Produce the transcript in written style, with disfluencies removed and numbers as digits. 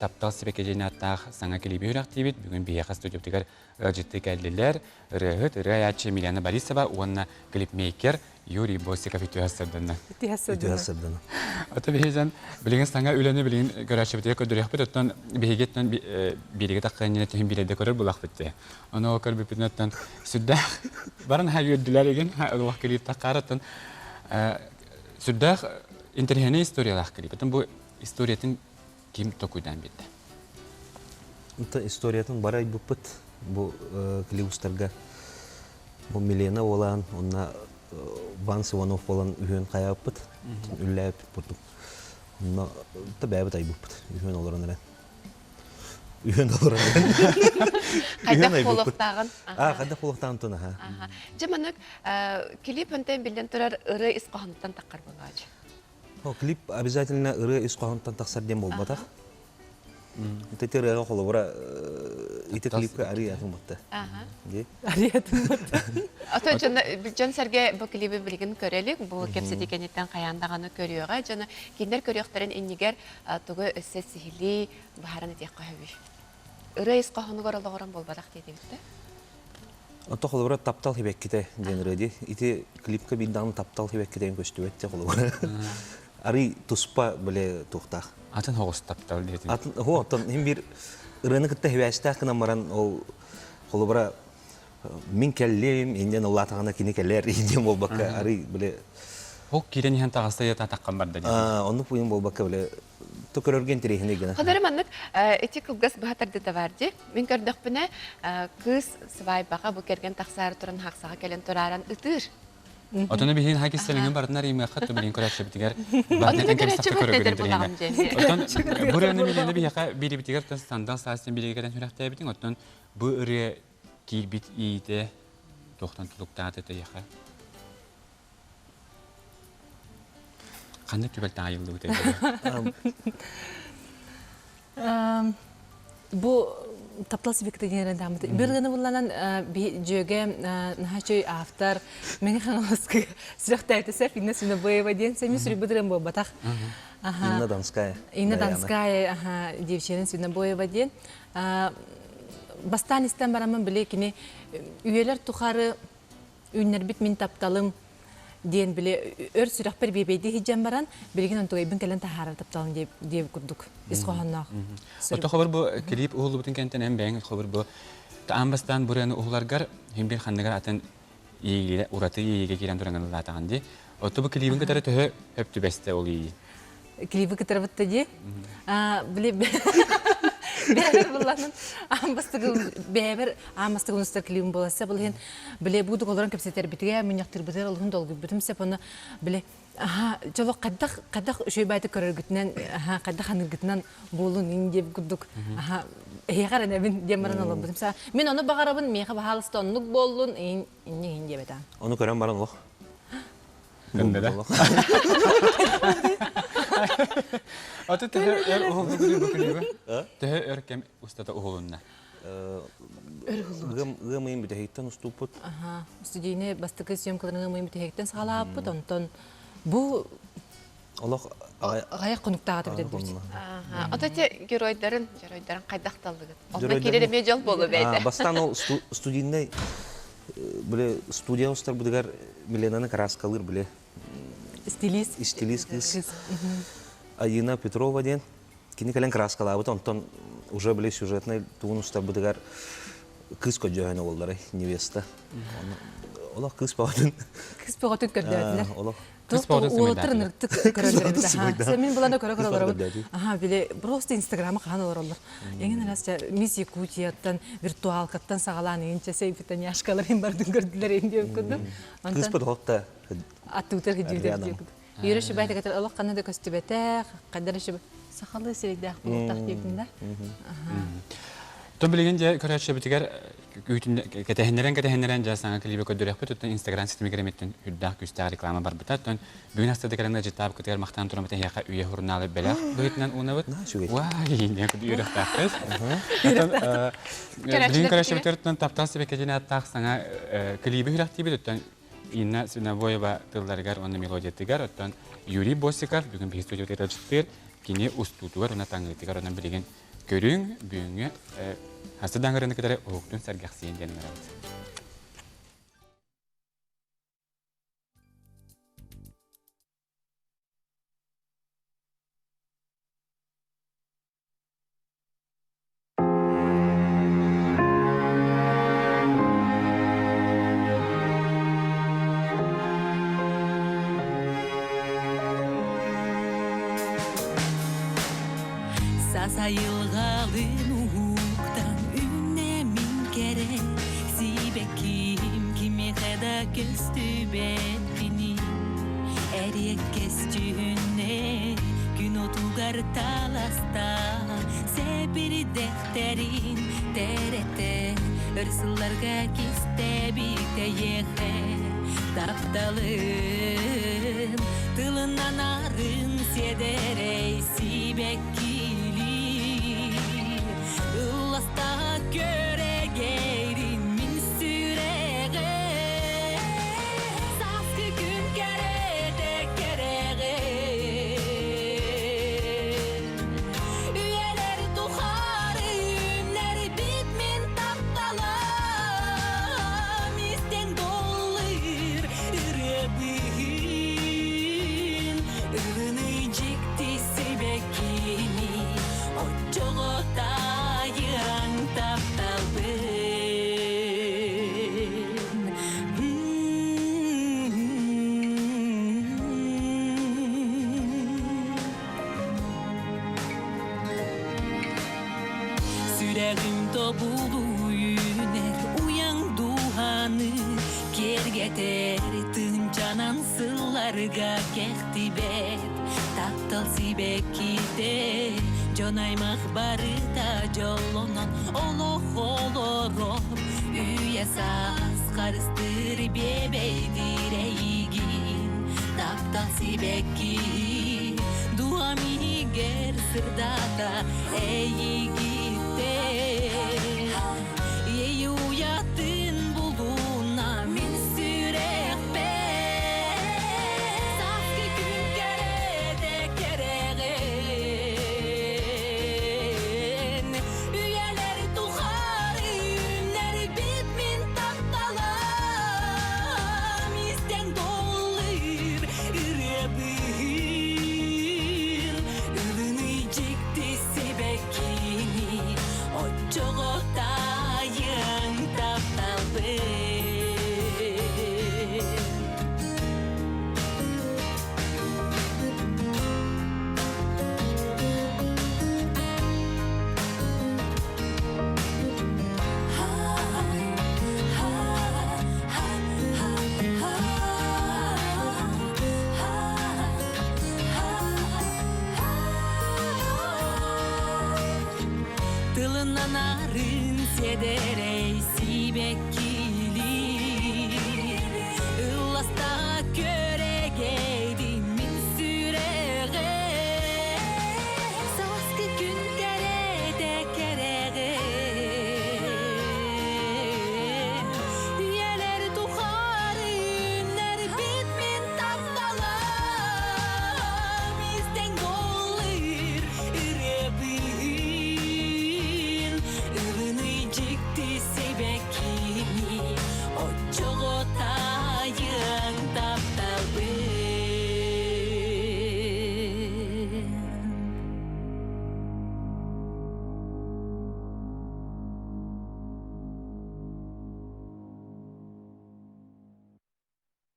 Таптал сибэккитэ аттаах Саҥа клиби сүрэхтииллэр бүгүн биэриигэ студиябытыгар ылжытты кэллилэр рыаячы Милена Борисова уонна клипмейкер Юрий Босиков итүһәссәрдәннә. Итүһәссәрдәнә. Ата бехезен билеген Саҥа үләне билеген көрәшебетә көдөрәхбет оттан бехегеттен бириге такканына тем биледе көрөр булак битте. Аны окыр бипнеттен сүддә барын хәйүддиләр иген Аллаһ клип таккараттан сүддә интернет историялар клип. Бу историятын ким токуйдан битте. Это историятын барай буппыт. Бу клиустарга бу Милена olan, онна Ванс Иванов olan үйөн каяппыт. Үлләп бутуп. Но табабы тай буппыт. Үйөн олорун эле. Үйөн олорун эле. Кайда колоктагын? Кайда колоктагын тона, ха. Жаманык клипентен билден турар ыры исқахынтан таккар болгачы. Клип обязательно ыры исқахынтан таксар дем болбата. Это рыга холобра ите клипке ариятын батты. Ариятын батты. Ата жан сәрге бу клипи билген көрелик, бу кепсет экенеттен каяндаганы көрүөгө жана киндер көрүөктөрүн иннигер тугу өссө сихили баарын этек кайбы. Ыры исқахыны көрөлөгөрөн болбадак дейди битте. Ата холобра таптал сибэккитэ денреди. Ите клипке биддан таптал сибэккитэ көстүбетте холобра. Ари туспа биле тухтах. Атын хоғыз таптал дейді. Атын hem bir ырыны кытта хевәстә кына маран ол холобра мин келлем инден Алла тагына кине келер инден болбакка ари биле Хок кирен хан тагыста ята таккан бар да. Оны буйын болбакка биле токөрөргөн тирехине гына. Хадары маннык эти кылгас бахатарды таварди. Мин көрдөх бине кыз свай бага бу керген таксар туран хаксага келен тураран ытыр. Отона биһин хакистелеген бардынар име хатты билин көрәче битигәр. Бардын кәрестә көрәгән дигән. Отон бураны билене биһәка бири битигәр тан стандал сасын билегәдән сүрэхтә битин. Отон бу ире килбит ите тохтан тулуктат эте яха. Кандай түбәл тайылды үтә. Бу таптал сибэккитэ денерен дамыты. Бергені бұлланан жөге нахачой автор мені қаңылысқы сүрэхтэннэ Инна Свинобоева ден сәмі сүрі бұдырын бұл батақ. Инна Донская. Инна Донская девченин Свинобоева ден. Бастан істен барамын біле кені үйелер тұқары үйінер бит мен тапталым ден біле өр сүрэхпер бебейді хиджан баран білген онтуғай бін кәлін тахары тапталын деп күрдік. Исқоғаннақ. Ота хабар бу клип уğulu butun kenten hem bäň хабар бу таамбастан бураны уğlargar hem bir xandagar atan iýile uratı iýige kiren durangan latagandi. Oto bu klibin ketara töhö höptü beste ol iýi. Klibi ketara bitdi di. Bile Бәбер булланын амбастыгы бәбер амбастыгы устар клибин болса булген биле буду колоран кепсетер битиге мен яктыр битер алгын долгы битимсе буны биле жоло кадак шөйбайты көрөргүтнен кадак ханыргытнан болун индеп гудук ягар эне мен демаран алып битимсе мен аны багарабын меха бахалстонлук болун индеп eta Onu көрөн баран лох. Кэнде да. Аты тәһә угылны бүкүлүгө. Тәһә өркем устата угылына. Гымын битехтен уступут. Студийне бастыкы съемкаларына мыйым битехтен салаппыт онтон бу Аллах аяк конуктагы битет. Ата геройдарын кайдакталдыгы. Алда киреме жол болу бейди. Бастан ол студийне биле студия устар будыгар Миленаны краскалыр биле. Стилист кыз. Инна Петрова ден кини кален краскалабыт онтон уже биле сюжетный туунустар будыгар кыз көжөөнө болдары невеста. Олох кыз баатын. Кыз баатын көрдөлөр. Олох кыз баатын ултырныр тык көрөлөр. Мен буланы көрө. Биле просто Инстаграмга канал ороллор. Эген раз мисс Якутияттан виртуалкаттан сагалан энче сейфитен яшкаларын бардын көрдүлөр энди өкүндү. Кыз баатын аттутер гидүүдө. Юриш байды кетер Аллах канада көстүбөтө, кадырышы сахалы сирекдак булуктак дейдин да. То билгенде көрөчө битигер кетехнерен жасаңа клиби көдөрөкпөт өтөн Instagram системе кереметтен үддак күстәр реклама бар битаттан бүгүн астыда керемде житап көтөр мактан турмат яка үйе журналы беле бөйтнен унабыт. Вай, не күдүрөктакыз. Билген көрөчө битөртөн таптал сибэккитэ аттак саңа клиби хүрактиби өтөн Инна Свинобоева тылларыгар уонна мелодиятыгар оттон Юрий Босиков бүгүн бир студияда ыржыттыр. Кини устуутугар уна таҥыытыгар онан билеген көрүң бүгүнгө хасыдан көрөнү кедере оуктун саргаксыйын ден барабыз. Sayılgalın uhuktan ünlemin gerek Sibekim kimi kada köstübet bini Eriyek kesçüğünne gün otugar talasta Sebiri defterin terete Hırsızlarga kiste bite yehe Taptalın tılından arın sederey Sibekki Ilasta göre geyrin min süreğe Saskı gün kerede kereğe Üyeler tuharı ünler bitmin taptalam İsten dolur ırabın Irını cikti sebekini Oçoğda Taптал Süreğim topulu yüner uyan duhanı Kergeter tıncanan sıllarga kehtibet Таптал сибэккитэ Жонаймах барыта жолонон олох олорор Үйе сас карыстыр бебейдир эйгин Таптал сибэкки дуамигер сырдата эйгитте Эй уятын булуна мен сүрэхпе Саскы күн кереде кереген Üyeler tuharı ünler bitmin taptalam İsten dolur ırabın Ilını cikti sebekini Oçoğotayın taptalbın Tılından arın sederey sibekki